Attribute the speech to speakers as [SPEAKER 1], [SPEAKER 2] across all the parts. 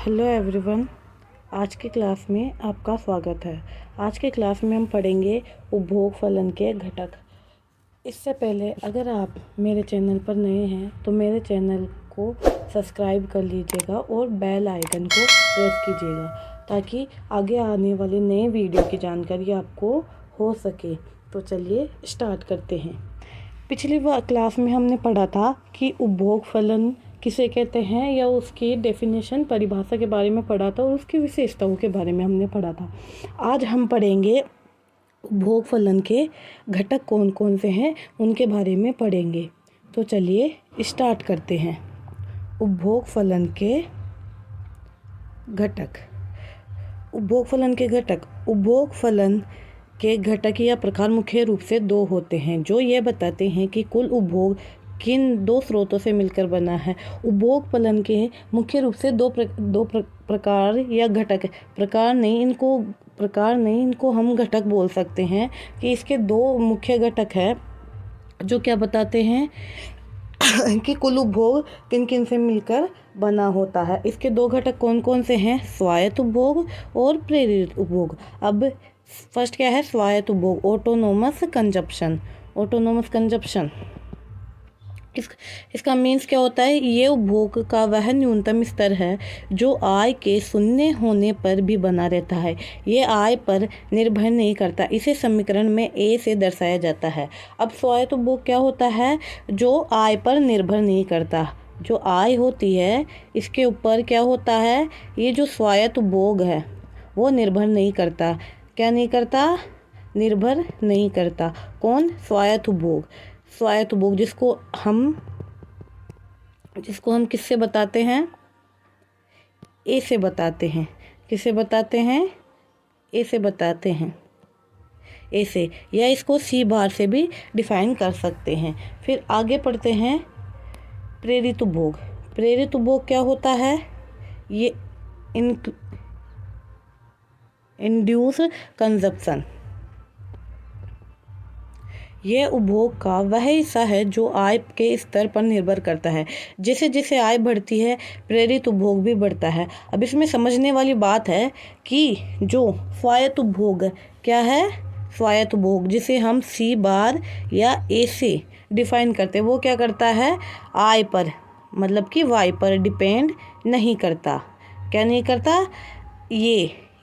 [SPEAKER 1] Hello everyone. आज की class में आपका स्वागत है। आज के क्लास में हम पढ़ेंगे उपभोग फलन के घटक। इससे पहले अगर आप मेरे चैनल पर नए हैं तो मेरे चैनल को सब्सक्राइब कर लीजिएगा और बेल आइकन को प्रेस कीजिएगा ताकि आगे आने वाले नए वीडियो की जानकारी आपको हो सके। तो चलिए स्टार्ट करते हैं। पिछली क्लास में हमने पढ़ा था कि उपभोग फलन किसे कहते हैं या उसकी डेफिनेशन परिभाषा के बारे में पढ़ा था और उसकी विशेषताओं के बारे में हमने पढ़ा था। आज हम पढ़ेंगे उपभोग फलन के घटक कौन कौन से हैं उनके बारे में पढ़ेंगे। तो चलिए स्टार्ट करते हैं। उपभोग फलन के घटक। उपभोग फलन के घटक। उपभोग फलन के घटक या प्रकार मुख्य रूप से दो होते हैं जो ये बताते हैं कि कुल उपभोग किन दो स्रोतों से मिलकर बना है। उपभोग फलन के मुख्य रूप से दो प्रकार या घटक। प्रकार नहीं, इनको हम घटक बोल सकते हैं कि इसके दो मुख्य घटक है जो क्या बताते हैं कि कुल उपभोग किन किन से मिलकर बना होता है। इसके दो घटक कौन कौन से हैं? स्वायत्त उपभोग और प्रेरित उपभोग। अब फर्स्ट क्या है? स्वायत्त उपभोग, ऑटोनोमस कंजप्शन। ऑटोनोमस कंजप्शन इसका मीन्स क्या होता है? ये उपभोग का वह न्यूनतम स्तर है जो आय के शून्य होने पर भी बना रहता है। ये आय पर निर्भर नहीं करता। इसे समीकरण में ए से दर्शाया जाता है। अब स्वायत्त उपभोग क्या होता है? जो आय पर निर्भर नहीं करता। जो आय होती है इसके ऊपर क्या होता है? ये जो स्वायत्त उपभोग है वो निर्भर नहीं करता। क्या नहीं करता? निर्भर नहीं करता। कौन? स्वायत्त उपभोग। स्वायत्त उपभोग जिसको हम किससे बताते हैं? ए से बताते हैं। किससे बताते हैं? ए से बताते हैं। ए से, या इसको सी बार से भी डिफाइन कर सकते हैं। फिर आगे पढ़ते हैं प्रेरित उपभोग। प्रेरित उपभोग क्या होता है? ये इंड्यूस कंजप्शन। यह उपभोग का वह हिस्सा है जो आय के स्तर पर निर्भर करता है। जैसे जैसे आय बढ़ती है प्रेरित उपभोग भी बढ़ता है। अब इसमें समझने वाली बात है कि जो स्वायत्त उपभोग क्या है? स्वायत्त उपभोग जिसे हम सी बार या ए से डिफाइन करते हैं वो क्या करता है? आय पर, मतलब कि वाई पर डिपेंड नहीं करता। क्या नहीं करता?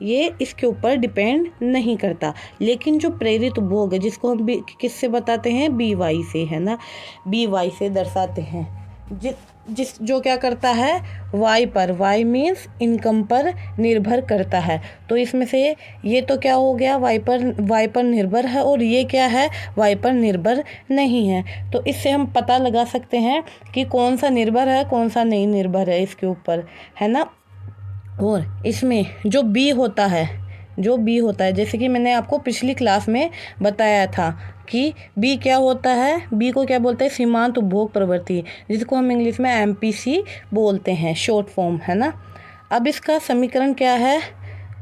[SPEAKER 1] ये इसके ऊपर डिपेंड नहीं करता। लेकिन जो प्रेरित उपभोग है जिसको हम किससे बताते हैं? बी वाई से, है ना। बी वाई से दर्शाते हैं। जो क्या करता है? वाई पर। वाई मीन्स इनकम पर निर्भर करता है। तो इसमें से ये तो क्या हो गया? वाई पर निर्भर है और ये क्या है? वाई पर निर्भर नहीं है। तो इससे हम पता लगा सकते हैं कि कौन सा निर्भर है कौन सा नहीं निर्भर है इसके ऊपर, है ना। और इसमें जो बी होता है जैसे कि मैंने आपको पिछली क्लास में बताया था कि बी क्या होता है? बी को क्या बोलते हैं? सीमांत उपभोग प्रवृत्ति, जिसको हम इंग्लिश में एमपीसी बोलते हैं, शॉर्ट फॉर्म, है ना। अब इसका समीकरण क्या है?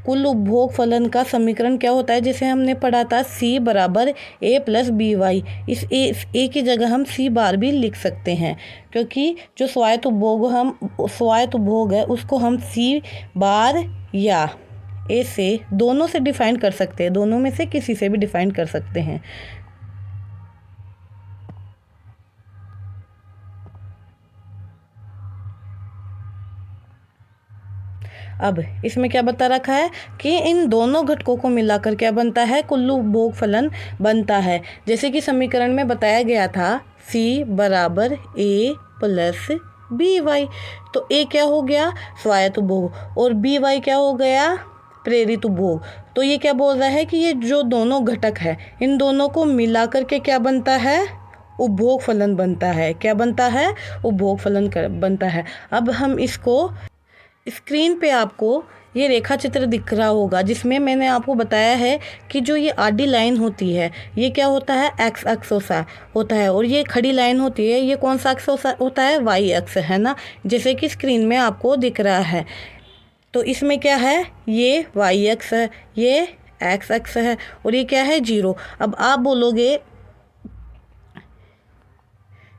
[SPEAKER 1] कुल उपभोग फलन का समीकरण क्या होता है? जैसे हमने पढ़ा था सी बराबर ए प्लस बी वाई। इस ए की जगह हम सी बार भी लिख सकते हैं क्योंकि जो स्वायत्त उपभोग है उसको हम सी बार या ए से दोनों से डिफाइन कर सकते हैं। दोनों में से किसी से भी डिफाइन कर सकते हैं। अब इसमें क्या बता रखा है कि इन दोनों घटकों को मिलाकर क्या बनता है? कुल उपभोग फलन बनता है। जैसे कि समीकरण में बताया गया था सी बराबर ए प्लस बी वाई। तो ए क्या हो गया? स्वायत्त उपभोग, और बी वाई क्या हो गया? प्रेरित उपभोग। तो ये क्या बोल रहा है कि ये जो दोनों घटक है इन दोनों को मिलाकर के क्या बनता है? उपभोग फलन बनता है। क्या बनता है? उपभोग फलन बनता है। अब हम इसको स्क्रीन पे आपको ये रेखा चित्र दिख रहा होगा जिसमें मैंने आपको बताया है कि जो ये आडी लाइन होती है ये क्या होता है? एक्स अक्ष होता है और ये खड़ी लाइन होती है ये कौन सा अक्ष होता है? वाई अक्ष, है ना। जैसे कि स्क्रीन में आपको दिख रहा है। तो इसमें क्या है? ये वाई अक्ष है, ये एक्स अक्ष है और ये क्या है? 0। अब आप बोलोगे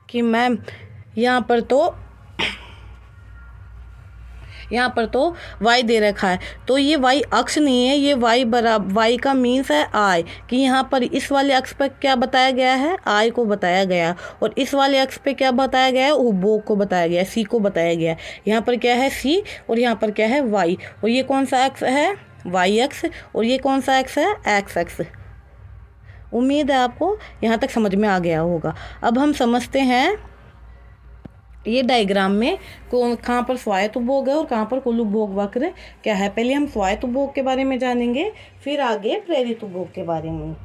[SPEAKER 1] कि मैम यहाँ पर तो यहाँ पर तो y दे रखा है, तो ये y अक्ष नहीं है, ये y का मीन्स है I, कि यहाँ पर इस वाले अक्ष पर क्या बताया गया है, I को बताया गया, और इस वाले अक्ष पे क्या बताया गया है, उपभोग को बताया गया, C को बताया गया। यहाँ पर क्या है C, और यहाँ पर क्या है y, और ये कौन सा अक्ष है, y अक्ष, और ये कौन सा अक्ष है, x अक्ष। उम्मीद है आपको यहाँ तक समझ में आ गया होगा। अब हम समझते हैं ये डायग्राम में कहाँ पर स्वायत्त उपभोग है और कहाँ पर कुल उपभोग वक्र क्या है। पहले हम स्वायत्त उपभोग के बारे में जानेंगे, फिर आगे प्रेरित उपभोग के बारे में।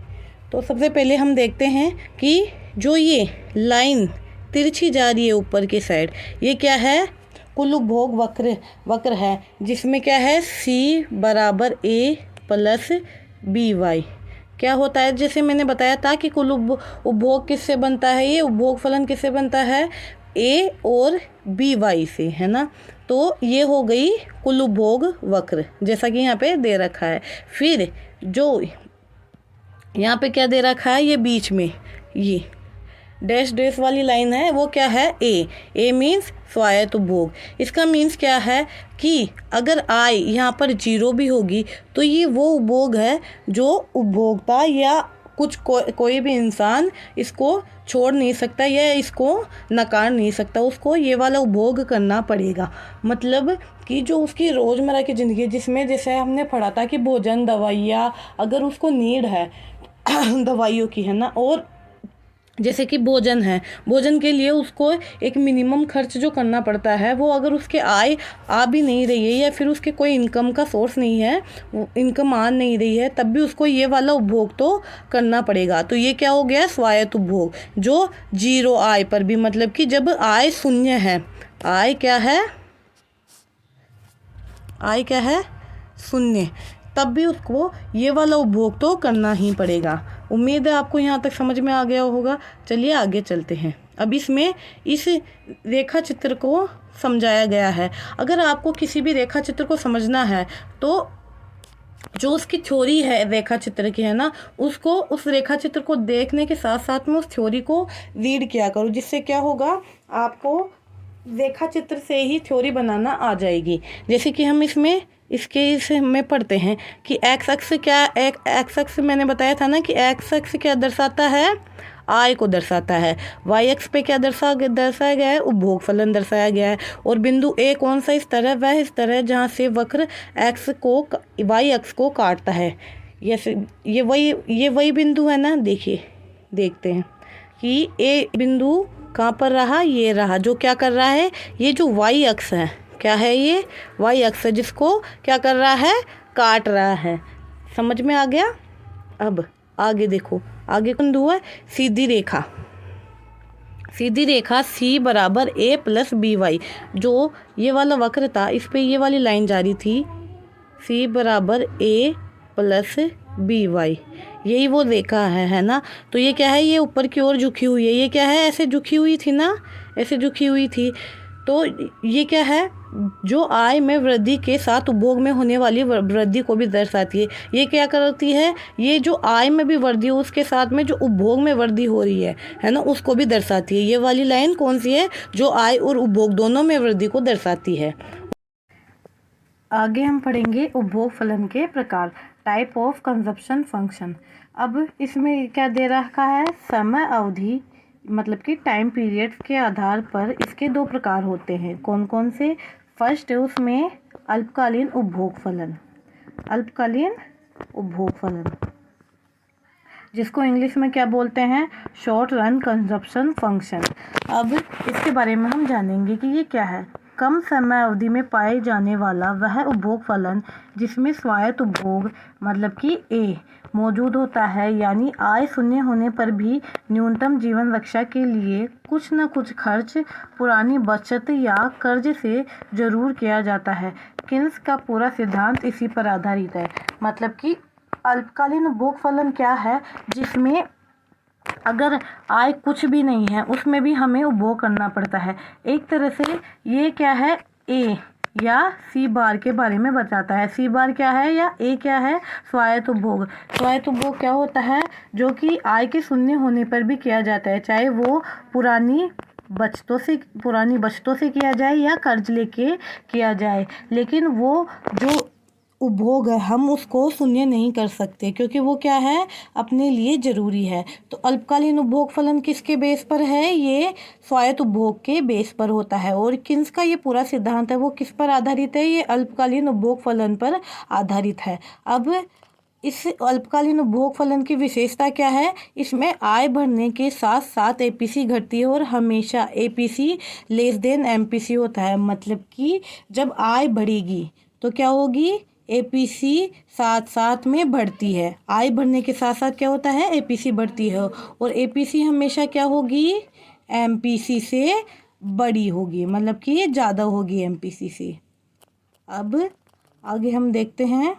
[SPEAKER 1] तो सबसे पहले हम देखते हैं कि जो ये लाइन तिरछी जा रही है ऊपर की साइड, ये क्या है, कुल उपभोग वक्र है, जिसमें क्या है C बराबर A प्लस BY। क्या होता है, जैसे मैंने बताया था कि कुल उपभोग किससे बनता है, ये उपभोग फलन किससे बनता है, A और BY से, है ना। तो ये हो गई कुल उपभोग वक्र, जैसा कि यहाँ पे दे रखा है। फिर जो यहाँ पे क्या दे रखा है, ये बीच में ये डैश डैश वाली लाइन है, वो क्या है, A मीन्स स्वायत्त उपभोग। इसका मीन्स क्या है कि अगर I यहाँ पर 0 भी होगी तो ये वो उपभोग है जो उपभोक्ता या कोई भी इंसान इसको छोड़ नहीं सकता या इसको नकार नहीं सकता, उसको ये वाला उपभोग करना पड़ेगा। मतलब कि जो उसकी रोज़मर्रा की ज़िंदगी, जिसमें जैसे हमने पढ़ा था कि भोजन दवाइयाँ अगर उसको नीड है दवाइयों की, है ना, और जैसे कि भोजन है, भोजन के लिए उसको एक मिनिमम खर्च जो करना पड़ता है, वो अगर उसके आय आ भी नहीं रही है या फिर उसके कोई इनकम का सोर्स नहीं है, इनकम आ नहीं रही है, तब भी उसको ये वाला उपभोग तो करना पड़ेगा। तो ये क्या हो गया, स्वायत्त उपभोग, जो 0 आय पर भी, मतलब कि जब आय शून्य है, आय क्या है, आय क्या है, शून्य, तब भी उसको ये वाला उपभोग तो करना ही पड़ेगा। उम्मीद है आपको यहाँ तक समझ में आ गया होगा। चलिए आगे चलते हैं। अब इसमें इस रेखा चित्र को समझाया गया है। अगर आपको किसी भी रेखा चित्र को समझना है तो जो उसकी थ्योरी है रेखा चित्र की, है ना, उसको उस रेखा चित्र को देखने के साथ साथ में उस थ्योरी को रीड किया करो, जिससे क्या होगा, आपको रेखा चित्र से ही थ्योरी बनाना आ जाएगी। जैसे कि हम इसमें पढ़ते हैं कि एक्स अक्ष क्या, एक्स अक्ष मैंने बताया था ना कि एक्स अक्ष क्या दर्शाता है, आय को दर्शाता है। वाई अक्ष पे क्या दर्शाया गया है, उपभोग फलन दर्शाया गया है। और बिंदु ए कौन सा स्तर है, वह स्तर है जहाँ से वक्र एक्स को वाई अक्ष को काटता है। ये वही बिंदु है ना। देखिए, देखते हैं कि ए बिंदु कहाँ पर रहा, ये रहा, जो क्या कर रहा है, ये जो वाई अक्ष है, क्या है, ये वाई अक्ष है, जिसको क्या कर रहा है, काट रहा है। समझ में आ गया। अब आगे देखो, आगे बिंदु है सीधी रेखा, सीधी रेखा C बराबर A प्लस BY। जो ये वाला वक्र था, इस पे ये वाली लाइन जारी थी, C बराबर A प्लस BY, यही वो रेखा है ना। तो ये क्या है, ये ऊपर की ओर झुकी हुई है। ये क्या है, ऐसे झुकी हुई थी ना, ऐसे झुकी हुई थी। तो ये क्या है, जो आय में वृद्धि के साथ उपभोग में होने वाली वृद्धि को भी दर्शाती है। ये क्या करती है, ये जो आय में भी वृद्धि है उसके साथ में जो उपभोग में वृद्धि हो रही है ना, उसको भी दर्शाती है। ये वाली लाइन कौन सी है, जो आय और उपभोग दोनों में वृद्धि को दर्शाती है। आगे हम पढ़ेंगे उपभोग फलन के प्रकार, टाइप ऑफ कंजप्शन फंक्शन। अब इसमें क्या दे रखा है, समय अवधि, मतलब कि टाइम पीरियड के आधार पर इसके 2 प्रकार होते हैं। कौन कौन से, फर्स्ट है उसमें अल्पकालीन उपभोग फलन, अल्पकालीन उपभोग फलन, जिसको इंग्लिश में क्या बोलते हैं, शॉर्ट रन कंजप्शन फंक्शन। अब इसके बारे में हम जानेंगे कि ये क्या है। कम समय अवधि में पाए जाने वाला वह उपभोग फलन जिसमें स्वायत्त उपभोग, मतलब कि A मौजूद होता है, यानी आय शून्य होने पर भी न्यूनतम जीवन रक्षा के लिए कुछ न कुछ खर्च पुरानी बचत या कर्ज से जरूर किया जाता है। किन्स का पूरा सिद्धांत इसी पर आधारित है। मतलब कि अल्पकालीन उपभोग फलन क्या है, जिसमें अगर आय कुछ भी नहीं है उसमें भी हमें उपभोग करना पड़ता है। एक तरह से ये क्या है, A या C बार के बारे में बताता है। C बार क्या है या A क्या है, स्वायत्त उपभोग। स्वायत्त उपभोग क्या होता है, जो कि आय के शून्य होने पर भी किया जाता है, चाहे वो पुरानी बचतों से, पुरानी बचतों से किया जाए या कर्ज लेके किया जाए, लेकिन वो जो उपभोग है हम उसको शून्य नहीं कर सकते, क्योंकि वो क्या है, अपने लिए ज़रूरी है। तो अल्पकालीन उपभोग फलन किसके बेस पर है, ये स्वायत्त उपभोग के बेस पर होता है। और किन्स का ये पूरा सिद्धांत है वो किस पर आधारित है, ये अल्पकालीन उपभोग फलन पर आधारित है। अब इस अल्पकालीन उपभोग फलन की विशेषता क्या है, इसमें आय बढ़ने के साथ साथ एपीसी घटती है और हमेशा एपीसी लेस देन एमपीसी होता है। मतलब कि जब आय बढ़ेगी तो क्या होगी, एपीसी साथ साथ में बढ़ती है। आय बढ़ने के साथ साथ क्या होता है, एपीसी बढ़ती है, और एपीसी हमेशा क्या होगी, एमपीसी से बड़ी होगी, मतलब कि ये ज़्यादा होगी एमपीसी से। अब आगे हम देखते हैं,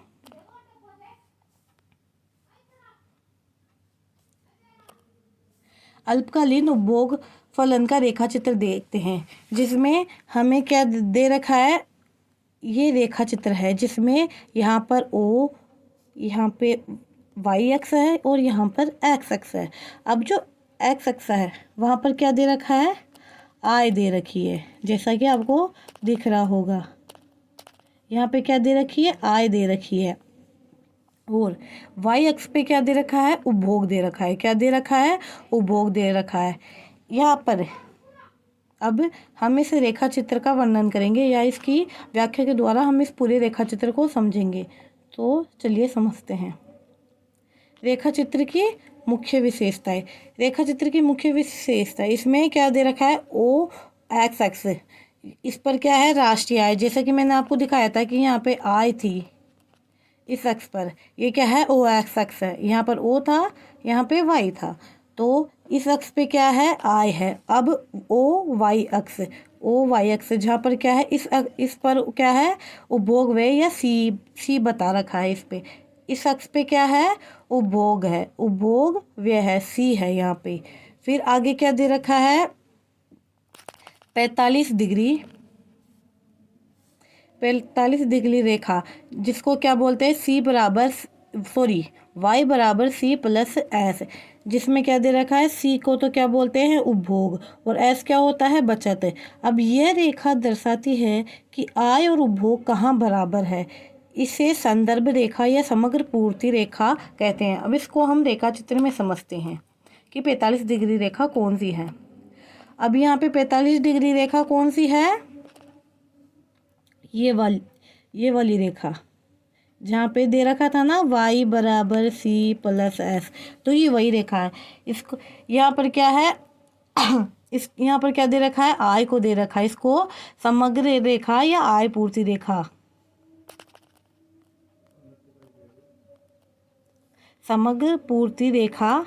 [SPEAKER 1] अल्पकालीन उपभोग फलन का रेखा चित्र देखते हैं, जिसमें हमें क्या दे रखा है, ये रेखा चित्र है जिसमें यहाँ पर ओ, यहाँ पे वाई एक्स है और यहाँ पर एक्स एक्स है। अब जो एक्स एक्स है वहाँ पर क्या दे रखा है, आय दे रखी है, जैसा कि आपको दिख रहा होगा। यहाँ पे क्या दे रखी है, आय दे रखी है। और वाई एक्स पे क्या दे रखा है, उपभोग दे रखा है। क्या दे रखा है, उपभोग दे रखा है यहाँ पर। अब हम इस रेखा चित्र का वर्णन करेंगे या इसकी व्याख्या के द्वारा हम इस पूरे रेखा चित्र को समझेंगे। तो चलिए समझते हैं रेखा चित्र की मुख्य विशेषताएं। रेखा चित्र की मुख्य विशेषता, इसमें क्या दे रखा है, ओ एक्स एक्स, इस पर क्या है, राष्ट्रीय आय। जैसा कि मैंने आपको दिखाया था कि यहाँ पे आय थी इस एक्स पर, ये क्या है, ओ एक्स एक्स है। यहाँ पर ओ था, यहाँ पे वाई था, तो इस अक्ष पे क्या है, आय है। अब ओ वाई अक्ष जहाँ पर क्या है, इस पर क्या है, उपभोग व्यय या सी बता रखा है इस पे। इस अक्ष पे क्या है, उपभोग है, उपभोग व्यय है, सी है यहाँ पे। फिर आगे क्या दे रखा है, 45 डिग्री रेखा, जिसको क्या बोलते हैं, वाई बराबर सी प्लस एस, जिसमें क्या दे रखा है, सी को तो क्या बोलते हैं, उपभोग, और एस क्या होता है, बचत। अब यह रेखा दर्शाती है कि आय और उपभोग कहाँ बराबर है। इसे संदर्भ रेखा या समग्र पूर्ति रेखा कहते हैं। अब इसको हम रेखा चित्र में समझते हैं कि 45 डिग्री रेखा कौन सी है। अब यहाँ पे 45 डिग्री रेखा कौन सी है, ये वाली रेखा, जहाँ पे दे रखा था ना y बराबर सी प्लस एस, तो ये वही रेखा है। इसको यहाँ पर क्या है यहाँ पर क्या दे रखा है, आय को दे रखा है। इसको समग्र रेखा या आय पूर्ति रेखा, समग्र पूर्ति रेखा,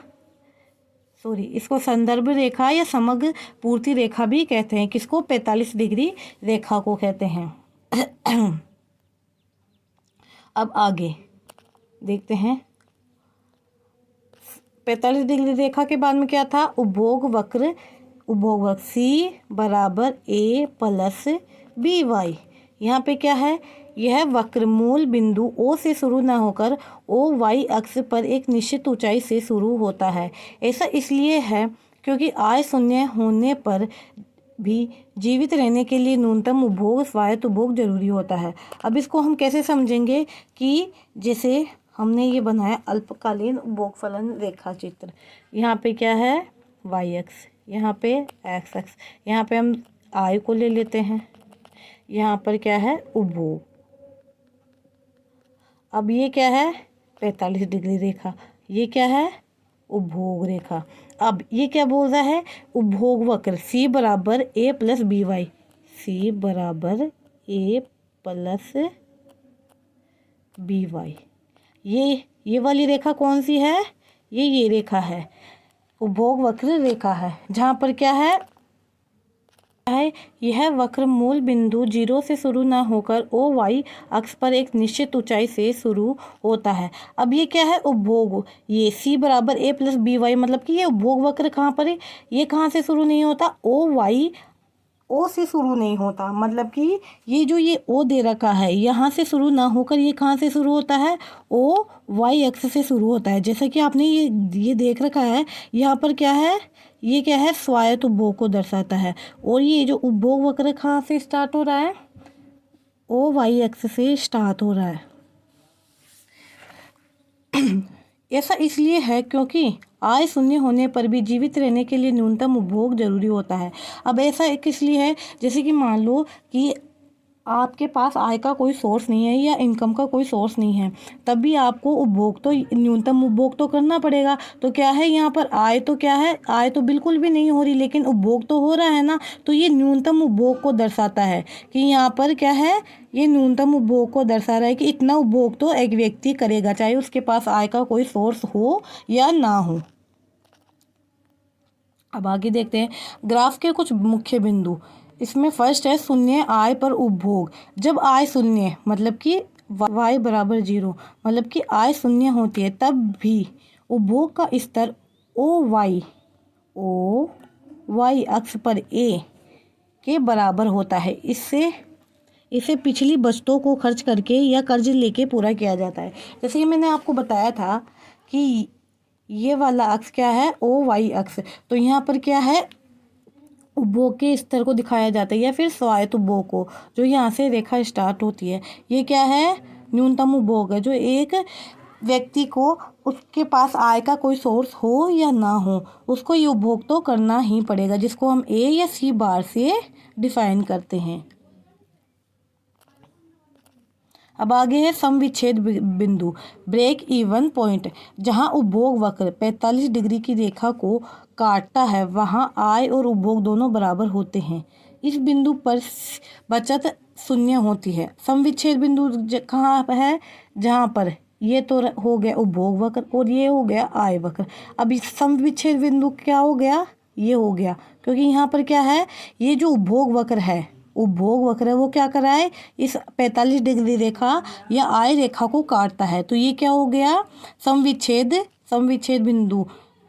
[SPEAKER 1] इसको संदर्भ रेखा या समग्र पूर्ति रेखा भी कहते हैं। किसको, 45 डिग्री रेखा को कहते हैं। अब आगे देखते हैं, 45 डिग्री रेखा के बाद में क्या था, उपभोग वक्र सी बराबर ए प्लस बी वाई। यहाँ पे क्या है, यह वक्र मूल बिंदु ओ से शुरू न होकर ओ वाई अक्ष पर एक निश्चित ऊंचाई से शुरू होता है। ऐसा इसलिए है क्योंकि आय शून्य होने पर भी जीवित रहने के लिए न्यूनतम उपभोग स्वायत्त उपभोग जरूरी होता है। अब इसको हम कैसे समझेंगे कि जैसे हमने ये बनाया अल्पकालीन उपभोग फलन रेखा चित्र, यहाँ पे क्या है, वाई एक्स, यहाँ पे एक्स एक्स, यहाँ पे हम आय को ले लेते हैं, यहाँ पर क्या है, उपभोग। अब ये क्या है, 45 डिग्री रेखा, ये क्या है, उपभोग रेखा। अब ये क्या बोल रहा है, उपभोग वक्र सी बराबर ए प्लस बी वाई, सी बराबर ए प्लस बी वाई। ये वाली रेखा कौन सी है, ये रेखा है, उपभोग वक्र रेखा है, जहाँ पर क्या है, यह वक्र मूल बिंदु 0 से शुरू न होकर ओ वाई अक्ष पर एक निश्चित ऊंचाई से शुरू होता है। अब ये क्या है, उपभोग, ये सी बराबर ए प्लस बी वाई, मतलब कि ये उपभोग वक्र कहाँ पर है, ये कहाँ से शुरू नहीं होता, ओ से शुरू नहीं होता। मतलब कि ये जो ये ओ दे रखा है, यहाँ से शुरू ना होकर ये कहाँ से शुरू होता है, ओ वाई अक्ष से शुरू होता है। जैसा कि आपने ये देख रखा है, यहाँ पर क्या है, ये क्या है, स्वायत्त उपभोग को दर्शाता है। और ये जो उपभोग वक्र कहाँ से स्टार्ट हो रहा है, ओ वाई एक्स से स्टार्ट हो रहा है। ऐसा इसलिए है क्योंकि आय शून्य होने पर भी जीवित रहने के लिए न्यूनतम उपभोग जरूरी होता है। अब ऐसा किस लिए है, जैसे कि मान लो कि आपके पास आय का कोई सोर्स नहीं है या इनकम का कोई सोर्स नहीं है, तब भी आपको उपभोग तो न्यूनतम उपभोग तो करना पड़ेगा। तो क्या है यहाँ पर, आय तो क्या है, आय तो बिल्कुल भी नहीं हो रही, लेकिन उपभोग तो हो रहा है ना। तो ये न्यूनतम उपभोग को दर्शाता है कि यहाँ पर क्या है, ये न्यूनतम उपभोग को दर्शा रहा है कि इतना उपभोग तो एक व्यक्ति करेगा, चाहे उसके पास आय का कोई सोर्स हो या ना हो। अब आगे देखते हैं ग्राफ के कुछ मुख्य बिंदु। इसमें फर्स्ट है शून्य आय पर उपभोग। जब आय शून्य मतलब कि y बराबर 0 मतलब कि आय शून्य होती है, तब भी उपभोग का स्तर ओ वाई अक्ष पर a के बराबर होता है। इसे पिछली बचतों को खर्च करके या कर्ज लेके पूरा किया जाता है। जैसे कि मैंने आपको बताया था कि ये वाला अक्ष क्या है, ओ वाई अक्ष। तो यहाँ पर क्या है, उपभोग के स्तर को दिखाया जाता है या फिर स्वायत्त उपभोग को, जो यहाँ से रेखा स्टार्ट होती है। ये क्या है, न्यूनतम उपभोग है, जो एक व्यक्ति को उसके पास आय का कोई सोर्स हो या ना हो, उसको ये उपभोग तो करना ही पड़ेगा, जिसको हम ए या सी बार से डिफाइन करते हैं। अब आगे है समविच्छेद बिंदु, ब्रेक इवन पॉइंट। जहां उपभोग वक्र 45 डिग्री की रेखा को काटता है, वहां आय और उपभोग दोनों बराबर होते हैं। इस बिंदु पर बचत शून्य होती है। समविच्छेद बिंदु कहाँ है, जहां पर ये तो हो गया उपभोग वक्र और ये हो गया आय वक्र। अब इस समविच्छेद बिंदु क्या हो गया, ये हो गया, क्योंकि यहाँ पर क्या है, ये जो उपभोग वक्र है, वो क्या कर रहा है, इस 45 डिग्री रेखा या आय रेखा को काटता है। तो ये क्या हो गया, समविच्छेद बिंदु।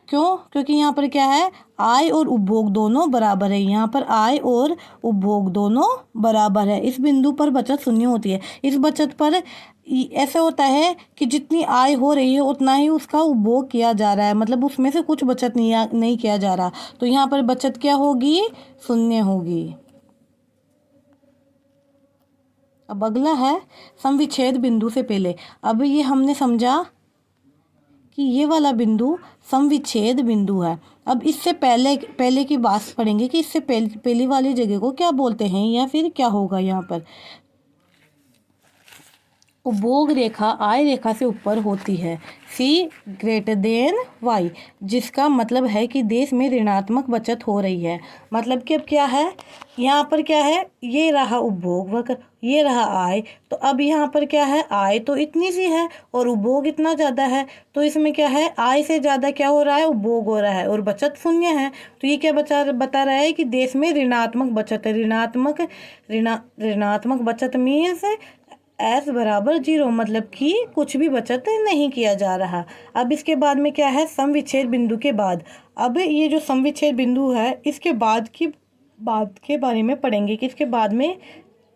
[SPEAKER 1] क्यों, क्योंकि यहाँ पर क्या है, आय और उपभोग दोनों बराबर है। यहाँ पर आय और उपभोग दोनों बराबर है। इस बिंदु पर बचत शून्य होती है। इस बचत पर ऐसे होता है कि जितनी आय हो रही है उतना ही उसका उपभोग किया जा रहा है, मतलब उसमें से कुछ बचत नहीं किया जा रहा। तो यहाँ पर बचत क्या होगी, शून्य होगी। अब अगला है समविच्छेद बिंदु से पहले। अब ये हमने समझा कि ये वाला बिंदु समविच्छेद बिंदु है। अब इससे पहले की बात पढ़ेंगे कि इससे पहली वाली जगह को क्या बोलते हैं या फिर क्या होगा। यहाँ पर उपभोग रेखा आय रेखा से ऊपर होती है, C ग्रेटर देन Y, जिसका मतलब है कि देश में ऋणात्मक बचत हो रही है। मतलब कि अब क्या है, यहाँ पर क्या है, ये रहा उपभोग वक्र, ये रहा आय। तो अब यहाँ पर क्या है, आय तो इतनी सी है और उपभोग इतना ज़्यादा है। तो इसमें क्या है, आय से ज़्यादा क्या हो रहा है, उपभोग हो रहा है और बचत शून्य है। तो ये क्या बता रहा है कि देश में ऋणात्मक बचत है। ऋणात्मक बचत मीन्स एस बराबर 0, मतलब कि कुछ भी बचत नहीं किया जा रहा। अब इसके बाद में क्या है, समविच्छेद बिंदु के बाद। अब ये जो समविच्छेद बिंदु है, इसके बाद के बारे में पढ़ेंगे कि इसके बाद में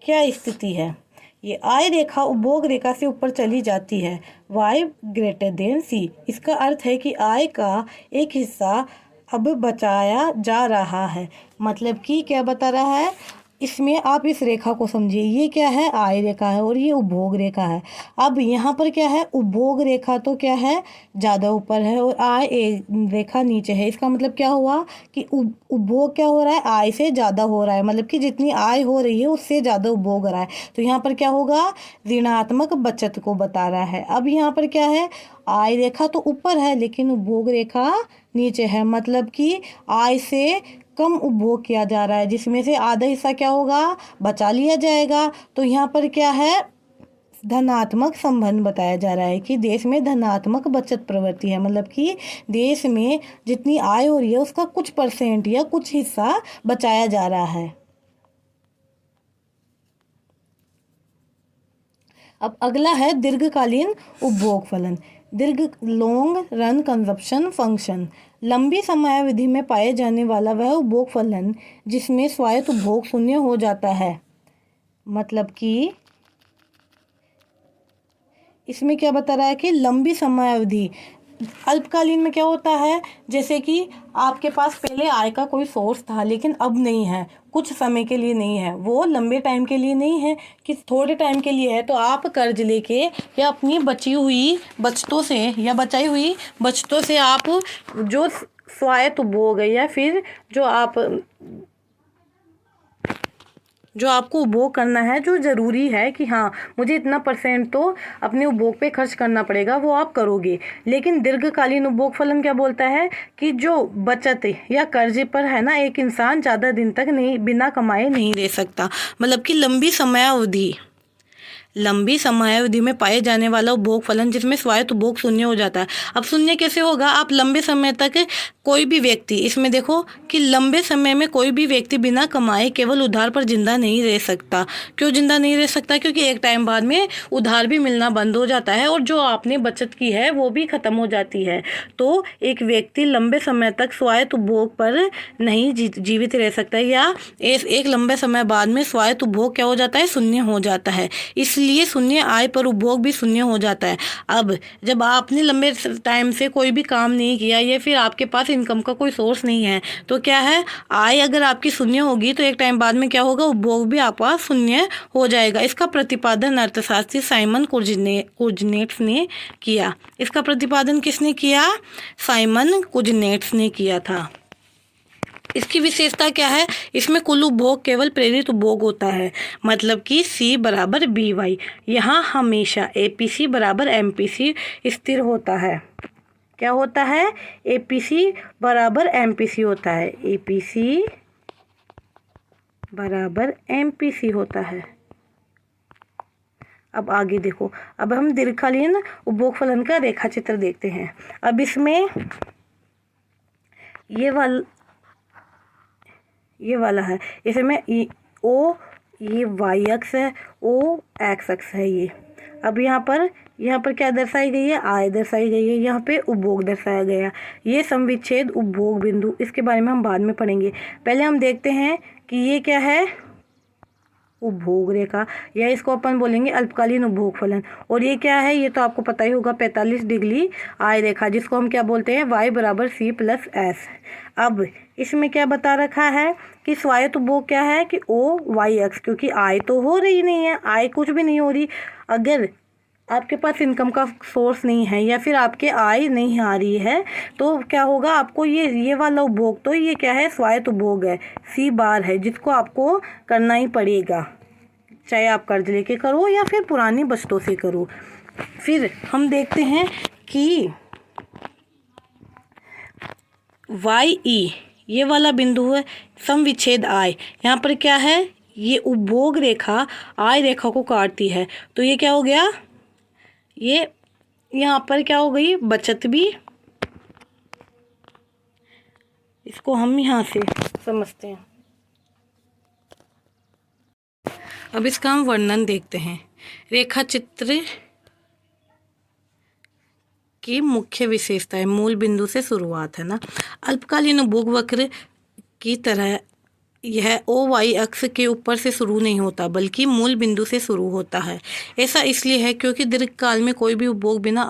[SPEAKER 1] क्या स्थिति है। ये आय रेखा उपभोग रेखा से ऊपर चली जाती है, Y ग्रेटर देन C। इसका अर्थ है कि आय का एक हिस्सा अब बचाया जा रहा है। मतलब कि क्या बता रहा है, इसमें आप इस रेखा को समझिए, ये क्या है, आय रेखा है और ये उपभोग रेखा है। अब यहाँ पर क्या है, उपभोग रेखा तो क्या है, ज़्यादा ऊपर है और आय रेखा नीचे है। इसका मतलब क्या हुआ कि उपभोग क्या हो रहा है, आय से ज़्यादा हो रहा है, मतलब कि जितनी आय हो रही है उससे ज़्यादा उपभोग हो रहा है। तो यहाँ पर क्या होगा, ऋणात्मक बचत को बता रहा है। अब यहाँ पर क्या है, आय रेखा तो ऊपर है लेकिन उपभोग रेखा नीचे है, मतलब कि आय से कम उपभोग किया जा रहा है, जिसमें से आधा हिस्सा क्या होगा, बचा लिया जाएगा। तो यहाँ पर क्या है, धनात्मक संबंध बताया जा रहा है कि देश में धनात्मक बचत प्रवृत्ति है, मतलब कि देश में जितनी आय हो रही है उसका कुछ % या कुछ हिस्सा बचाया जा रहा है। अब अगला है दीर्घकालीन उपभोग फलन, लॉन्ग रन कंजप्शन फंक्शन। लंबी समयावधि में पाए जाने वाला वह उपभोग फलन जिसमें स्वायत्त उपभोग शून्य हो जाता है। मतलब कि इसमें क्या बता रहा है कि लंबी समयावधि अल्पकालीन में क्या होता है, जैसे कि आपके पास पहले आय का कोई सोर्स था लेकिन अब नहीं है, कुछ समय के लिए नहीं है, वो लंबे टाइम के लिए नहीं है कि थोड़े टाइम के लिए है, तो आप कर्ज लेके या अपनी बची हुई बचतों से या बचाई हुई बचतों से आप जो स्वायत्त उपभोग है या फिर जो आपको उपभोग करना है, जो ज़रूरी है कि हाँ मुझे इतना % तो अपने उपभोग पे खर्च करना पड़ेगा, वो आप करोगे। लेकिन दीर्घकालीन उपभोग फलन क्या बोलता है कि जो बचत या कर्जे पर है ना, एक इंसान ज़्यादा दिन तक नहीं बिना कमाए नहीं रह सकता। मतलब कि लंबी समयावधि में पाए जाने वाला उपभोग फलन जिसमें स्वायत्त उपभोग शून्य हो जाता है। अब शून्य कैसे होगा, आप लंबे समय तक कोई भी व्यक्ति, इसमें देखो कि लंबे समय में कोई भी व्यक्ति बिना कमाए केवल उधार पर जिंदा नहीं रह सकता। क्यों जिंदा नहीं रह सकता, क्योंकि एक टाइम बाद में उधार भी मिलना बंद हो जाता है और जो आपने बचत की है वो भी खत्म हो जाती है। तो एक व्यक्ति लंबे समय तक स्वायत्त उपभोग पर नहीं जीवित रह सकता, या एक लंबे समय बाद में स्वायत्त उपभोग क्या हो जाता है, शून्य हो जाता है। इसलिए शून्य आय पर उपभोग भी शून्य हो जाता है। अब जब आपने लंबे टाइम से कोई भी काम नहीं किया या फिर आपके पास इनकम का कोई सोर्स नहीं है, तो क्या है, आय अगर आपकी शून्य होगी तो एक टाइम बाद में क्या होगा, उपभोग भी आपका शून्य हो जाएगा। इसका प्रतिपादन अर्थशास्त्री साइमन कुजनेट्स ने किया। इसका प्रतिपादन किसने किया, साइमन कुजनेट्स ने किया था। इसकी विशेषता क्या है, इसमें कुल उपभोग केवल प्रेरित उपभोग होता है, मतलब कि C बराबर BY। यहाँ हमेशा APC बराबर MPC स्थिर होता है। क्या होता है, APC बराबर MPC होता है, APC बराबर MPC होता है। अब आगे देखो, अब हम दीर्घकालीन उपभोग फलन का रेखा चित्र देखते हैं। अब इसमें ये वाला है, इसमें O ये Y अक्ष है, O X अक्ष है ये। अब यहाँ पर क्या दर्शाई गई है, आय दर्शाई गई है, यहाँ पे उपभोग दर्शाया गया। ये समविच्छेद उपभोग बिंदु, इसके बारे में हम बाद में पढ़ेंगे। पहले हम देखते हैं कि ये क्या है, उपभोग रेखा, या इसको अपन बोलेंगे अल्पकालीन उपभोग फलन। और ये क्या है, ये तो आपको पता ही होगा, 45 डिग्री आय रेखा, जिसको हम क्या बोलते हैं, Y बराबर C प्लस S। अब इसमें क्या बता रखा है कि स्वायत्त उपभोग क्या है कि OY अक्ष, क्योंकि आय तो हो रही नहीं है, आय कुछ भी नहीं हो रही। अगर आपके पास इनकम का सोर्स नहीं है या फिर आपके आय नहीं आ रही है, तो क्या होगा, आपको ये वाला उपभोग, तो ये क्या है, स्वायत्त उपभोग है, C बार है, जिसको आपको करना ही पड़ेगा, चाहे आप कर्ज लेके करो या फिर पुरानी बचतों से करो। फिर हम देखते हैं कि YE ये वाला बिंदु है, समविच्छेद आय। यहाँ पर क्या है, ये उपभोग रेखा आय रेखा को काटती है, तो ये क्या हो गया, ये यहाँ पर क्या हो गई, बचत भी। इसको हम यहाँ से समझते हैं। अब इसका हम वर्णन देखते हैं। रेखा चित्र की मुख्य विशेषता है, मूल बिंदु से शुरुआत है ना। अल्पकालीन उपभोग वक्र की तरह यह OY अक्ष के ऊपर से शुरू नहीं होता, बल्कि मूल बिंदु से शुरू होता है। ऐसा इसलिए है क्योंकि दीर्घकाल में कोई भी उपभोग बिना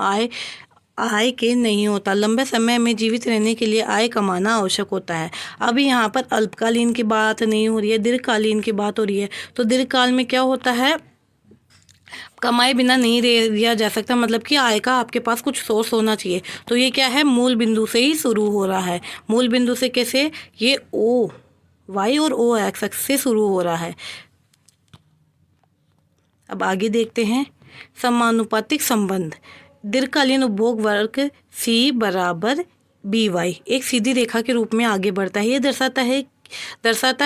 [SPEAKER 1] आय के नहीं होता। लंबे समय में जीवित रहने के लिए आय कमाना आवश्यक होता है। अभी यहाँ पर अल्पकालीन की बात नहीं हो रही है, दीर्घकालीन की बात हो रही है। तो दीर्घकाल में क्या होता है, कमाए बिना नहीं रह जा सकता, मतलब कि आय का आपके पास कुछ सोर्स होना चाहिए। तो ये क्या है, मूल बिंदु से ही शुरू हो रहा है। मूल बिंदु से कैसे, ये OY और OX अक्ष से शुरू हो रहा है। अब आगे देखते हैं समानुपातिक संबंध। दीर्घकालीन उपभोग वर्ग C बराबर BY एक सीधी रेखा के रूप में आगे बढ़ता है। ये दर्शाता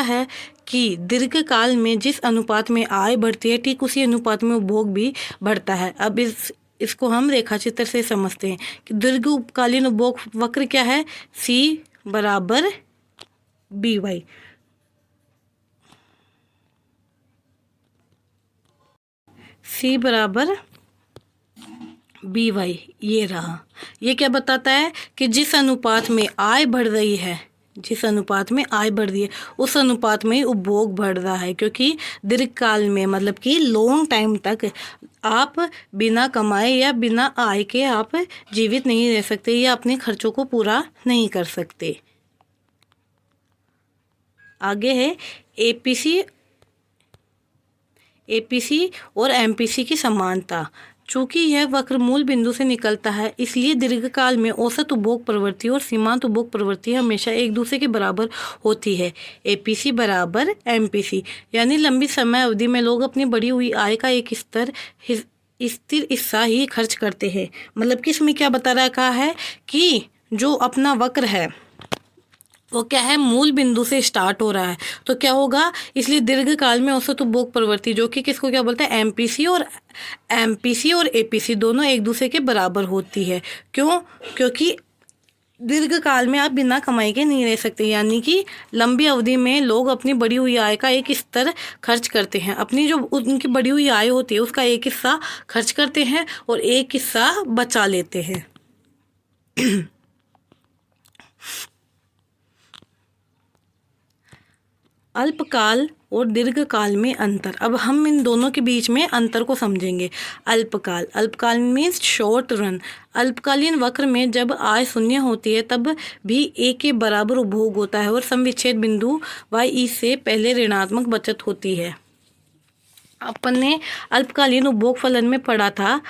[SPEAKER 1] है कि दीर्घकाल में जिस अनुपात में आय बढ़ती है, ठीक उसी अनुपात में उपभोग भी बढ़ता है। अब इसको हम रेखाचित्र से समझते हैं कि दीर्घकालीन उपभोग वक्र क्या है, C बराबर BY। C बराबर BY ये रहा। ये क्या बताता है कि जिस अनुपात में आय बढ़ रही है, जिस अनुपात में आय बढ़ रही है उस अनुपात में ही उपभोग बढ़ रहा है, क्योंकि दीर्घकाल में मतलब कि लॉन्ग टाइम तक आप बिना कमाए या बिना आय के आप जीवित नहीं रह सकते या अपने खर्चों को पूरा नहीं कर सकते। आगे है एपीसी और एमपीसी की समानता। चूंकि यह वक्र मूल बिंदु से निकलता है, इसलिए दीर्घकाल में औसत उपभोग प्रवृत्ति और सीमांत उपभोग प्रवृत्ति हमेशा एक दूसरे के बराबर होती है। एपीसी बराबर एमपीसी, यानी लंबी समय अवधि में लोग अपनी बढ़ी हुई आय का एक स्थिर हिस्सा ही खर्च करते हैं। मतलब कि इसमें क्या बता रखा है कि जो अपना वक्र है वो क्या है, मूल बिंदु से स्टार्ट हो रहा है, तो क्या होगा, इसलिए दीर्घकाल में औसत उपभोग प्रवृत्ति जो कि किसको क्या बोलते हैं, एमपीसी और एपीसी दोनों एक दूसरे के बराबर होती है। क्यों? क्योंकि दीर्घकाल में आप बिना कमाई के नहीं रह सकते, यानी कि लंबी अवधि में लोग अपनी बढ़ी हुई आय का एक स्तर खर्च करते हैं, अपनी जो उनकी बढ़ी हुई आय होती है उसका एक हिस्सा खर्च करते हैं और एक हिस्सा बचा लेते हैं। अल्पकाल और दीर्घकाल में अंतर। अब हम इन दोनों के बीच में अंतर को समझेंगे। अल्पकाल मीन्स शॉर्ट रन। अल्पकालीन वक्र में जब आय शून्य होती है तब भी ए के बराबर उपभोग होता है और समविच्छेद बिंदु y से पहले ऋणात्मक बचत होती है। अपन ने अल्पकालीन उपभोग फलन में पढ़ा था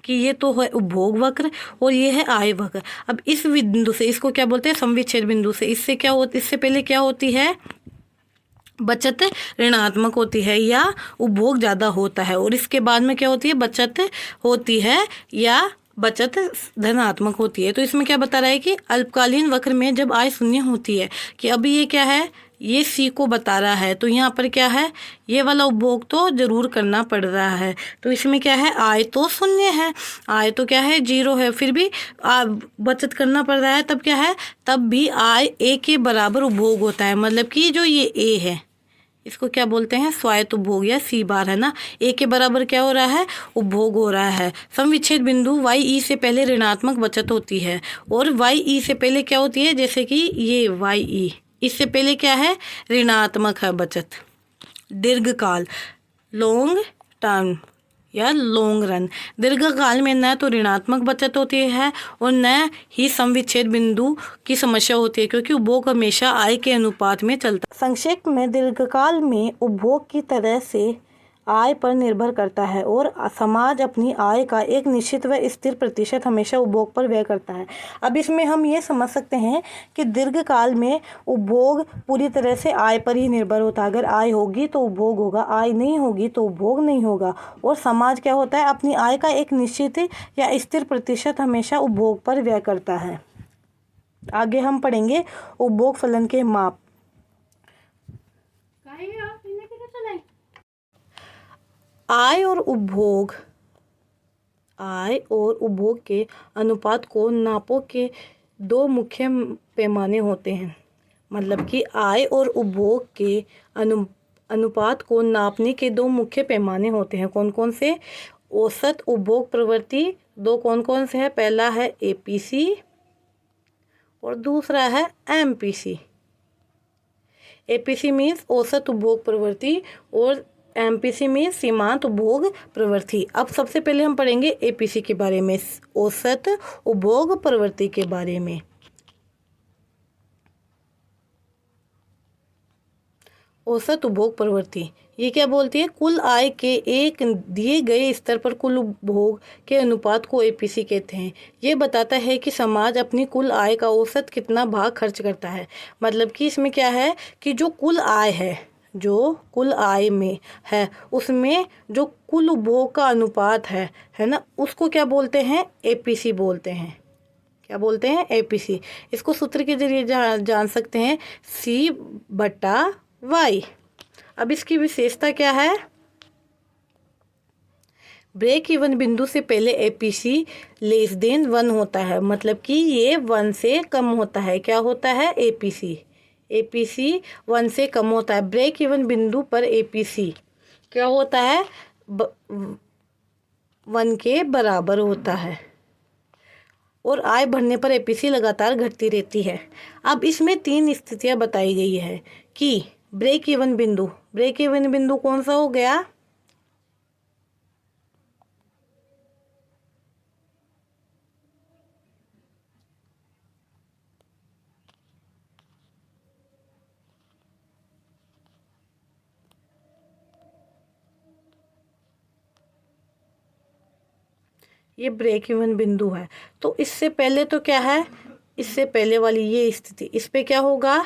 [SPEAKER 1] कि ये तो है उपभोग वक्र और ये है आय वक्र। अब इस बिंदु से, इसको क्या बोलते हैं, समविच्छेद बिंदु से, इससे क्या होती, इससे पहले क्या होती है, बचत ऋणात्मक होती है या उपभोग ज़्यादा होता है, और इसके बाद में क्या होती है, बचत होती है या बचत धनात्मक होती है। तो इसमें क्या बता रहा है कि अल्पकालीन वक्र में जब आय शून्य होती है, कि अभी ये क्या है, ये सी को बता रहा है, तो यहाँ पर क्या है, ये वाला उपभोग तो जरूर करना पड़ रहा है, तो इसमें क्या है, आय तो शून्य है, आय तो क्या है, 0 है, फिर भी बचत करना पड़ रहा है, तब क्या है, तब भी आय ए के बराबर उपभोग होता है। मतलब कि जो ये ए है इसको क्या बोलते हैं, स्वायत्त उपभोग या सी बार है ना, ए के बराबर क्या हो रहा है, उपभोग हो रहा है। समविच्छेद बिंदु वाई ई से पहले ऋणात्मक बचत होती है, और वाई ई से पहले क्या होती है, जैसे कि ये वाई ई, इससे पहले क्या है, ऋणात्मक है बचत। दीर्घकाल, लॉन्ग टर्म या लॉन्ग रन। दीर्घकाल में न तो ऋणात्मक बचत होती है और न ही समविच्छेद बिंदु की समस्या होती है, क्योंकि उपभोग हमेशा आय के अनुपात में चलता है। संक्षेप में दीर्घकाल में उपभोग की तरह से आय पर निर्भर करता है और समाज अपनी आय का एक निश्चित व स्थिर प्रतिशत हमेशा उपभोग पर व्यय करता है। अब इसमें हम ये समझ सकते हैं कि दीर्घकाल में उपभोग पूरी तरह से आय पर ही निर्भर होता है। अगर आय होगी तो उपभोग होगा, आय नहीं होगी तो उपभोग नहीं होगा। और समाज क्या होता है, अपनी आय का एक निश्चित या स्थिर प्रतिशत हमेशा उपभोग पर व्यय करता है। आगे हम पढ़ेंगे उपभोग फलन के माप। आय और उपभोग के अनुपात को नापो के 2 मुख्य पैमाने होते हैं। मतलब कि आय और उपभोग के अनुपात को नापने के 2 मुख्य पैमाने होते हैं। कौन कौन से? औसत उपभोग प्रवृत्ति 2 कौन कौन से है? पहला है एपीसी और दूसरा है एमपीसी। एपीसी मीन्स औसत उपभोग प्रवृत्ति और एमपीसी में सीमांत उपभोग प्रवृत्ति। अब सबसे पहले हम पढ़ेंगे एपीसी के बारे में, औसत उपभोग प्रवृत्ति के बारे में। औसत उपभोग प्रवृत्ति ये क्या बोलती है? कुल आय के एक दिए गए स्तर पर कुल उपभोग के अनुपात को एपीसी कहते हैं। ये बताता है कि समाज अपनी कुल आय का औसत कितना भाग खर्च करता है। मतलब कि इसमें क्या है कि जो कुल आय है, जो कुल आय में है, उसमें जो कुल उपभोग का अनुपात है ना, उसको क्या बोलते हैं? एपीसी बोलते हैं। क्या बोलते हैं? एपीसी। इसको सूत्र के जरिए जान सकते हैं, C/Y। अब इसकी विशेषता क्या है? ब्रेक इवन बिंदु से पहले एपीसी <1 होता है। मतलब कि ये 1 से कम होता है। क्या होता है? एपीसी 1 से कम होता है। ब्रेक इवन बिंदु पर एपीसी क्या होता है? 1 के बराबर होता है। और आय बढ़ने पर एपीसी लगातार घटती रहती है। अब इसमें 3 स्थितियां बताई गई है कि ब्रेक इवन बिंदु कौन सा हो गया? ये ब्रेक इवन बिंदु है। तो इससे पहले तो क्या है, इससे पहले वाली ये स्थिति, इस पे क्या होगा?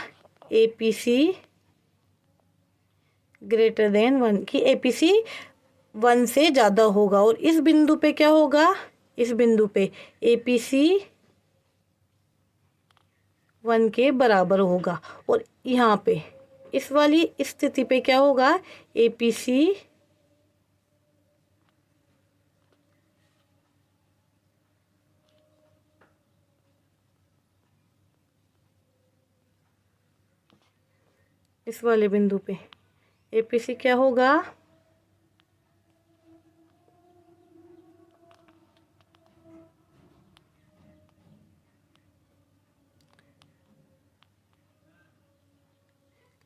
[SPEAKER 1] एपीसी ग्रेटर देन 1, की एपीसी 1 से ज़्यादा होगा। और इस बिंदु पे क्या होगा? इस बिंदु पे एपीसी 1 के बराबर होगा। और यहाँ पे इस वाली स्थिति पे क्या होगा? एपीसी इस वाले बिंदु पे एपीसी क्या होगा?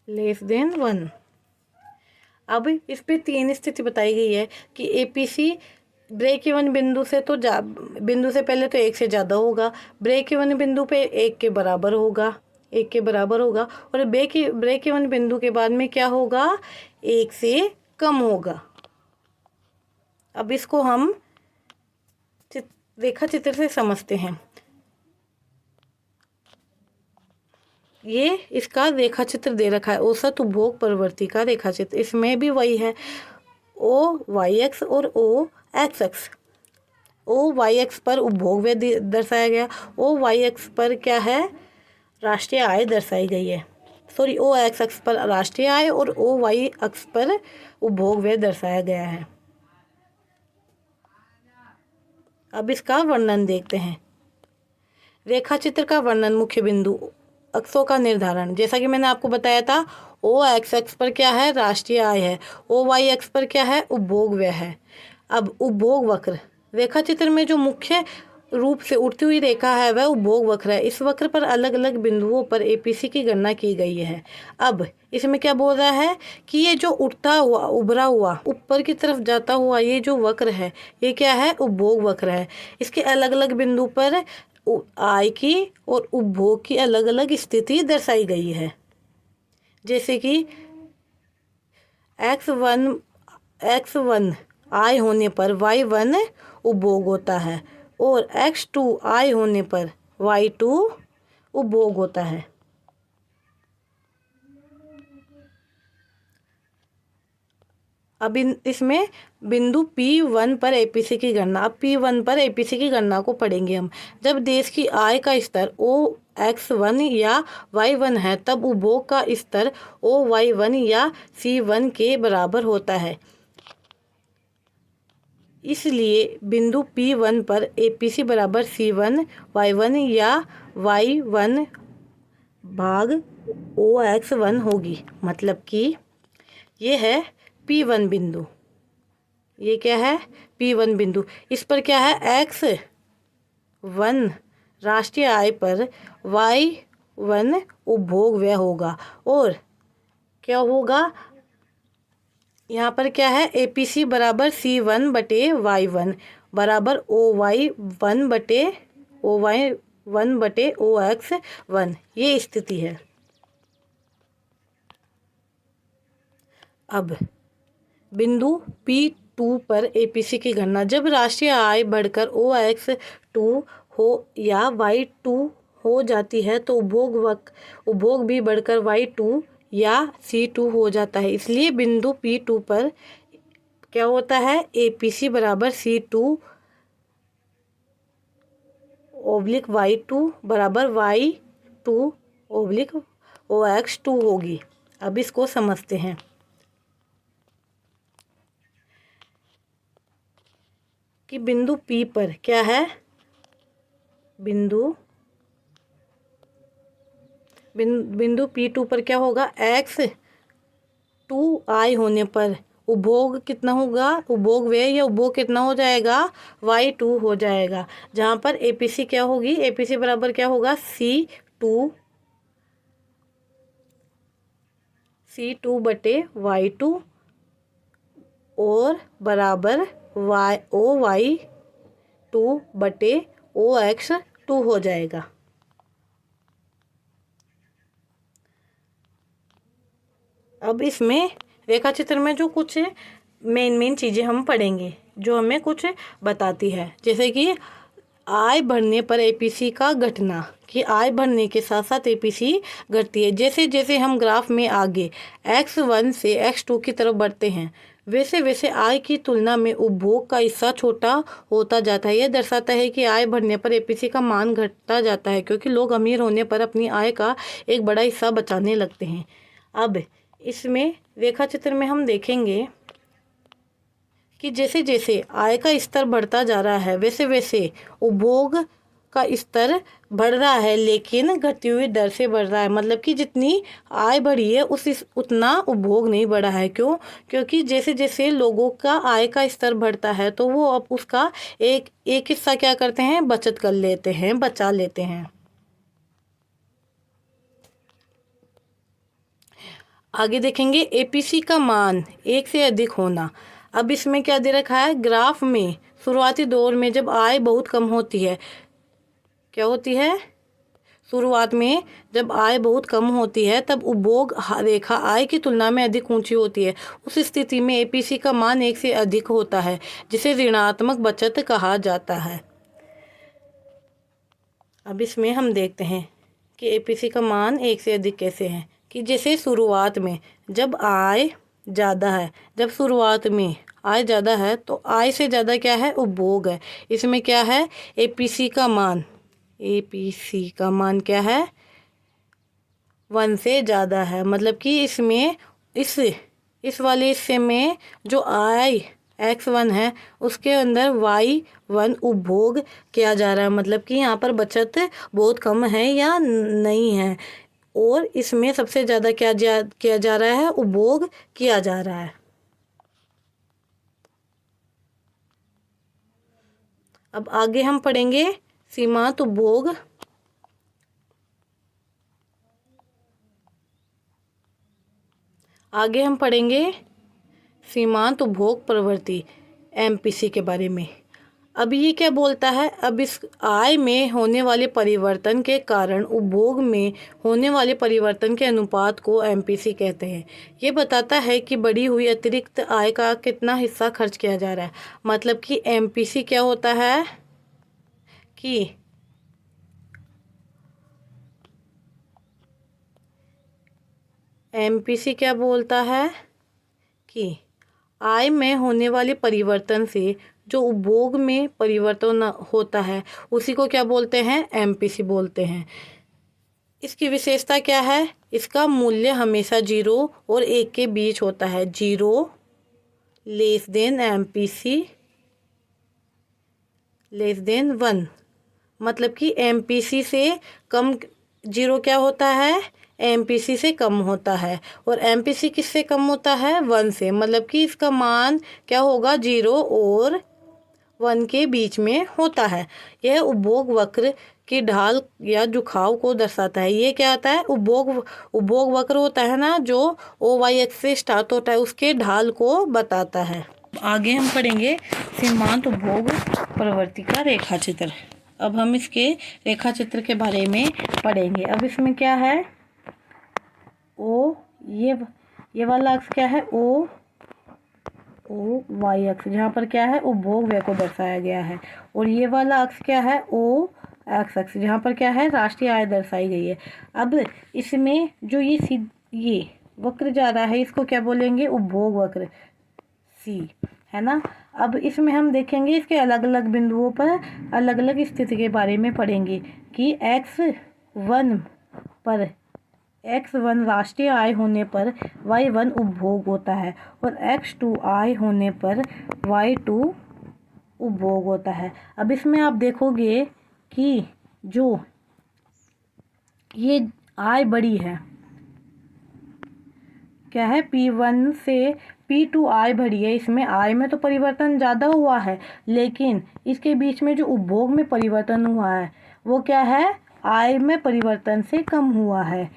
[SPEAKER 1] Less than 1। अब इस पे 3 स्थिति बताई गई है कि एपीसी ब्रेक इवन बिंदु से बिंदु से पहले तो 1 से ज़्यादा होगा, ब्रेक इवन बिंदु पे 1 के बराबर होगा, 1 के बराबर होगा, और ब्रेक इवन बिंदु के बाद में क्या होगा? 1 से कम होगा। अब इसको हम रेखा चित्र से समझते हैं। ये इसका रेखा चित्र दे रखा है, औसत उपभोग प्रवृत्ति का रेखा चित्र। इसमें भी वही है, ओ वाई एक्स और O X X. O Y X पर उपभोग व्यय दर्शाया गया, ओ वाई एक्स पर क्या है? राष्ट्रीय आय दर्शाई गई है। सॉरी, ओ एक्स एक्स पर राष्ट्रीय आय और ओ वाई एक्स पर उपभोग व्यय दर्शाया गया है। अब इसका वर्णन देखते हैं। रेखा चित्र का वर्णन, मुख्य बिंदु, अक्षों का निर्धारण। जैसा कि मैंने आपको बताया था, ओ एक्स एक्स पर क्या है? राष्ट्रीय आय है। ओ वाई एक्स पर क्या है? उपभोग व्यय है। अब उपभोग वक्र, रेखा चित्र में जो मुख्य रूप से उठती हुई रेखा है वह उपभोग वक्र है। इस वक्र पर अलग अलग बिंदुओं पर एपीसी की गणना की गई है। अब इसमें क्या बोल रहा है कि ये जो उठता हुआ, उभरा हुआ, ऊपर की तरफ जाता हुआ ये जो वक्र है, ये क्या है? उपभोग वक्र है। इसके अलग अलग बिंदु पर आय की और उपभोग की अलग अलग स्थिति दर्शाई गई है। जैसे कि x1 आय होने पर y1 उपभोग होता है और x2 आय होने पर y2 उपभोग होता है। अब इसमें बिंदु P1 पर एपीसी की गणना, अब P1 पर एपीसी की गणना को पढ़ेंगे हम। जब देश की आय का स्तर OX1 या Y1 है तब उपभोग का स्तर OY1 या C1 के बराबर होता है। इसलिए बिंदु P1 पर एपीसी बराबर C1 Y1 या Y1 भाग OX1 होगी। मतलब कि ये है P1 बिंदु, ये क्या है? P1 बिंदु। इस पर क्या है? X1 राष्ट्रीय आय पर Y1 उपभोग व्यय होगा और क्या होगा? यहाँ पर क्या है? एपीसी बराबर C1 बटे Y1 बराबर OY1 बटे OX1, ये स्थिति है। अब बिंदु P2 पर एपीसी की गणना, जब राष्ट्रीय आय बढ़कर OX2 हो या Y2 हो जाती है तो उपभोग भी बढ़कर Y2 या C2 हो जाता है। इसलिए बिंदु P2 पर क्या होता है? एपीसी बराबर C2 ओब्लिक Y2 बराबर Y2 ओब्लिक OX2 होगी। अब इसको समझते हैं। कि बिंदु P पर क्या है? बिंदु P2 पर क्या होगा? X2 आय होने पर उपभोग कितना होगा, उपभोग व्यय या उपभोग कितना हो जाएगा, Y2 हो जाएगा। जहाँ पर APC क्या होगी, APC बराबर क्या होगा, C2 बटे Y2 और बराबर OY2 बटे OX2 हो जाएगा। अब इसमें रेखा चित्र में जो कुछ मेन चीज़ें हम पढ़ेंगे जो हमें कुछ बताती है, जैसे कि आय बढ़ने पर APC का घटना, कि आय बढ़ने के साथ साथ APC घटती है। जैसे जैसे हम ग्राफ में आगे X1 से X2 की तरफ बढ़ते हैं, वैसे वैसे आय की तुलना में उपभोग का हिस्सा छोटा होता जाता है। यह दर्शाता है कि आय बढ़ने पर APC का मान घटता जाता है, क्योंकि लोग अमीर होने पर अपनी आय का एक बड़ा हिस्सा बचाने लगते हैं। अब इसमें रेखा चित्र में हम देखेंगे कि जैसे जैसे आय का स्तर बढ़ता जा रहा है, वैसे वैसे उपभोग का स्तर बढ़ रहा है, लेकिन घटती हुई दर से बढ़ रहा है। मतलब कि जितनी आय बढ़ी है उतना उपभोग नहीं बढ़ा है। क्यों? क्योंकि जैसे जैसे लोगों का आय का स्तर बढ़ता है तो वो अब उसका एक हिस्सा क्या करते हैं, बचत कर लेते हैं, बचा लेते हैं। आगे देखेंगे APC का मान 1 से अधिक होना। अब इसमें क्या दे रखा है, ग्राफ में शुरुआती दौर में जब आय बहुत कम होती है, क्या होती है, शुरुआत में जब आय बहुत कम होती है तब उपभोग रेखा आय की तुलना में अधिक ऊंची होती है। उस स्थिति में APC का मान 1 से अधिक होता है, जिसे ऋणात्मक बचत कहा जाता है। अब इसमें हम देखते हैं कि APC का मान 1 से अधिक कैसे है, कि जैसे शुरुआत में जब आय ज़्यादा है, जब शुरुआत में आय ज़्यादा है तो आय से ज़्यादा क्या है, उपभोग है। इसमें क्या है, APC का मान क्या है, 1 से ज़्यादा है। मतलब कि इसमें इस वाले हिस्से में जो आय X1 है उसके अंदर Y1 उपभोग किया जा रहा है। मतलब कि यहाँ पर बचत बहुत कम है या नहीं है, और इसमें सबसे ज़्यादा किया जा रहा है, उपभोग किया जा रहा है। अब आगे हम पढ़ेंगे सीमांत उपभोग। आगे हम पढ़ेंगे सीमांत उपभोग प्रवृत्ति MPC के बारे में। अब ये क्या बोलता है, अब इस आय में होने वाले परिवर्तन के कारण उपभोग में होने वाले परिवर्तन के अनुपात को MPC कहते हैं। ये बताता है कि बढ़ी हुई अतिरिक्त आय का कितना हिस्सा खर्च किया जा रहा है। मतलब कि MPC क्या होता है कि MPC क्या बोलता है कि आय में होने वाले परिवर्तन से जो उपभोग में परिवर्तन होता है उसी को क्या बोलते हैं, MPC बोलते हैं। इसकी विशेषता क्या है, इसका मूल्य हमेशा 0 और 1 के बीच होता है। 0 less than MPC less than 1। मतलब कि MPC से कम, 0 क्या होता है, MPC से कम होता है, और MPC किससे कम होता है, 1 से। मतलब कि इसका मान क्या होगा, 0 और 1 के बीच में होता है। यह उपभोग वक्र की ढाल या झुकाव को दर्शाता है। ये क्या आता है, उपभोग वक्र होता है ना, जो OY से स्टार्ट होता है, उसके ढाल को बताता है। आगे हम पढ़ेंगे सीमांत उपभोग प्रवृत्ति का रेखा चित्र। अब हम इसके रेखा चित्र के बारे में पढ़ेंगे। अब इसमें क्या है, ये वाला अक्ष क्या है, OY अक्ष, जहाँ पर क्या है, उपभोग व्यय को दर्शाया गया है। और ये वाला अक्ष क्या है, OX अक्ष, जहाँ पर क्या है, राष्ट्रीय आय दर्शाई गई है। अब इसमें जो ये वक्र जा रहा है इसको क्या बोलेंगे, उपभोग वक्र, C, है ना। अब इसमें हम देखेंगे इसके अलग अलग बिंदुओं पर अलग अलग स्थिति के बारे में पढ़ेंगे कि X1 राष्ट्रीय आय होने पर Y1 उपभोग होता है, और X2 आय होने पर Y2 उपभोग होता है। अब इसमें आप देखोगे कि जो ये आय बढ़ी है, क्या है, P1 से P2 I बढ़ी है, इसमें I में तो परिवर्तन ज़्यादा हुआ है, लेकिन इसके बीच में जो उपभोग में परिवर्तन हुआ है वो क्या है, I में परिवर्तन से कम हुआ है।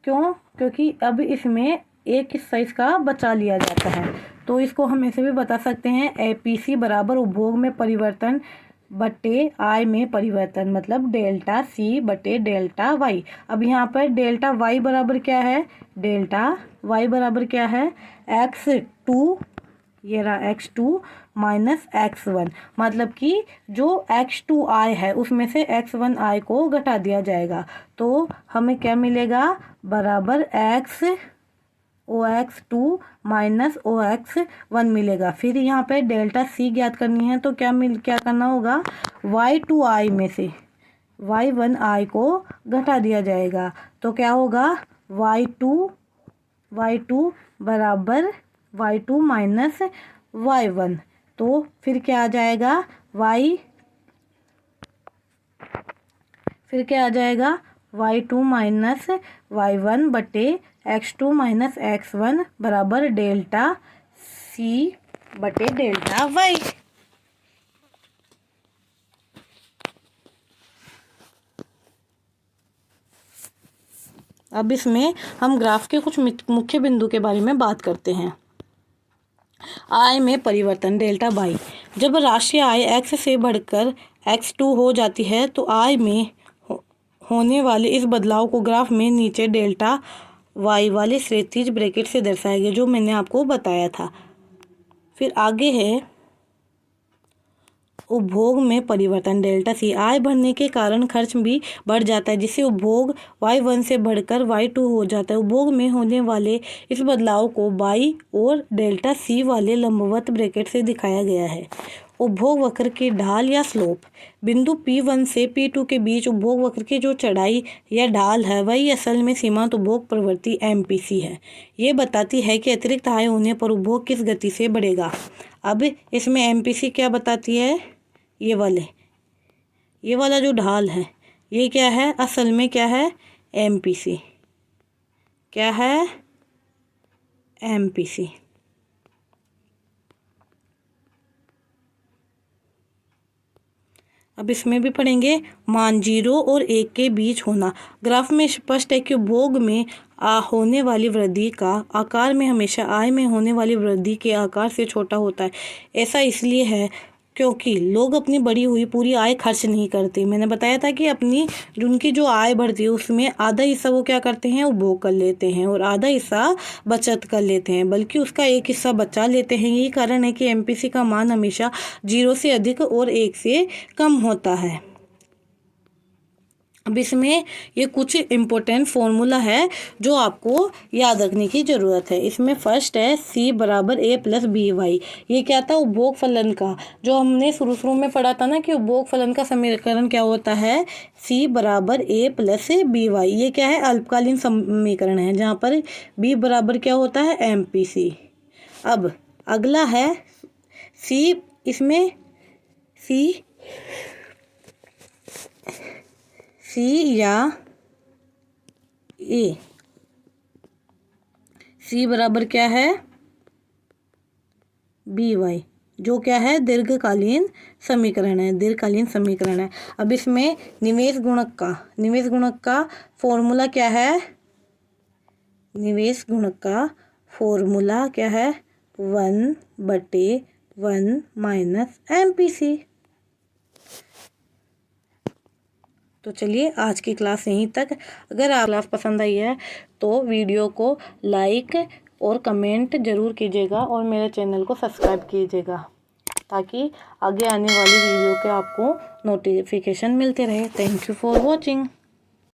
[SPEAKER 1] क्यों? क्योंकि अब इसमें एक हिस्सा इसका बचा लिया जाता है। तो इसको हम ऐसे भी बता सकते हैं, APC बराबर उपभोग में परिवर्तन बटे I में परिवर्तन, मतलब डेल्टा C बटे डेल्टा Y। अब यहाँ पर डेल्टा Y बराबर क्या है, डेल्टा Y बराबर क्या है, x2, ये रहा x2 माइनस x1, मतलब कि जो x2I है उसमें से x1I को घटा दिया जाएगा। तो हमें क्या मिलेगा, बराबर OX2 माइनस OX1 मिलेगा। फिर यहाँ पे डेल्टा C ज्ञात करनी है, तो क्या करना होगा, Y2I में से Y1I को घटा दिया जाएगा। तो क्या होगा, Y2 बराबर Y2 माइनस Y1। तो फिर क्या आ जाएगा, Y2 माइनस Y1 बटे x2 माइनस x1 बराबर डेल्टा C बटे डेल्टा Y। अब इसमें हम ग्राफ के कुछ मुख्य बिंदु के बारे में बात करते हैं। I में परिवर्तन डेल्टा बाई, जब राशि I x से बढ़कर x2 हो जाती है तो I में होने वाले इस बदलाव को ग्राफ में नीचे डेल्टा Y वाले क्षैतिज ब्रैकेट से दर्शाया गया, जो मैंने आपको बताया था। फिर आगे है उपभोग में परिवर्तन डेल्टा C। आय बढ़ने के कारण खर्च भी बढ़ जाता है, जिससे उपभोग Y1 से बढ़कर Y2 हो जाता है। उपभोग में होने वाले इस बदलाव को बाई और डेल्टा C वाले लंबवत ब्रैकेट से दिखाया गया है। उपभोग वक्र की ढाल या स्लोप, बिंदु P1 से P2 के बीच उपभोग वक्र की जो चढ़ाई या ढाल है वही असल में सीमांत उपभोग प्रवृत्ति MPC है। ये बताती है कि अतिरिक्त आय होने पर उपभोग किस गति से बढ़ेगा। अब इसमें MPC क्या बताती है, ये वाला जो ढाल है ये क्या है, असल में क्या है, MPC। क्या है, MPC। अब इसमें भी पढ़ेंगे मान 0 और 1 के बीच होना। ग्राफ में स्पष्ट है कि उपभोग में होने वाली वृद्धि का आकार में हमेशा आय में होने वाली वृद्धि के आकार से छोटा होता है। ऐसा इसलिए है क्योंकि लोग अपनी बढ़ी हुई पूरी आय खर्च नहीं करते। मैंने बताया था कि अपनी उनकी जो आय बढ़ती है उसमें आधा हिस्सा वो क्या करते हैं, उपभोग कर लेते हैं और आधा हिस्सा बचत कर लेते हैं, बल्कि उसका एक हिस्सा बचा लेते हैं। यही कारण है कि MPC का मान हमेशा 0 से अधिक और 1 से कम होता है। अब इसमें ये कुछ इम्पोर्टेंट फॉर्मूला है जो आपको याद रखने की ज़रूरत है। इसमें फर्स्ट है C बराबर A प्लस BY। ये क्या था, उपभोग फलन का, जो हमने शुरू में पढ़ा था ना कि उपभोग फलन का समीकरण क्या होता है, C बराबर A प्लस BY। ये क्या है, अल्पकालीन समीकरण है जहाँ पर B बराबर क्या होता है, MPC। अब अगला है C, इसमें C या A। C बराबर क्या है, BY, जो क्या है, दीर्घकालीन समीकरण है। अब इसमें निवेश गुणक का फॉर्मूला क्या है, निवेश गुणक का फॉर्मूला क्या है, 1/1 माइनस MPC। तो चलिए आज की क्लास यहीं तक। अगर आप क्लास पसंद आई है तो वीडियो को लाइक और कमेंट ज़रूर कीजिएगा और मेरे चैनल को सब्सक्राइब कीजिएगा ताकि आगे आने वाली वीडियो के आपको नोटिफिकेशन मिलते रहे। Thank you for watching.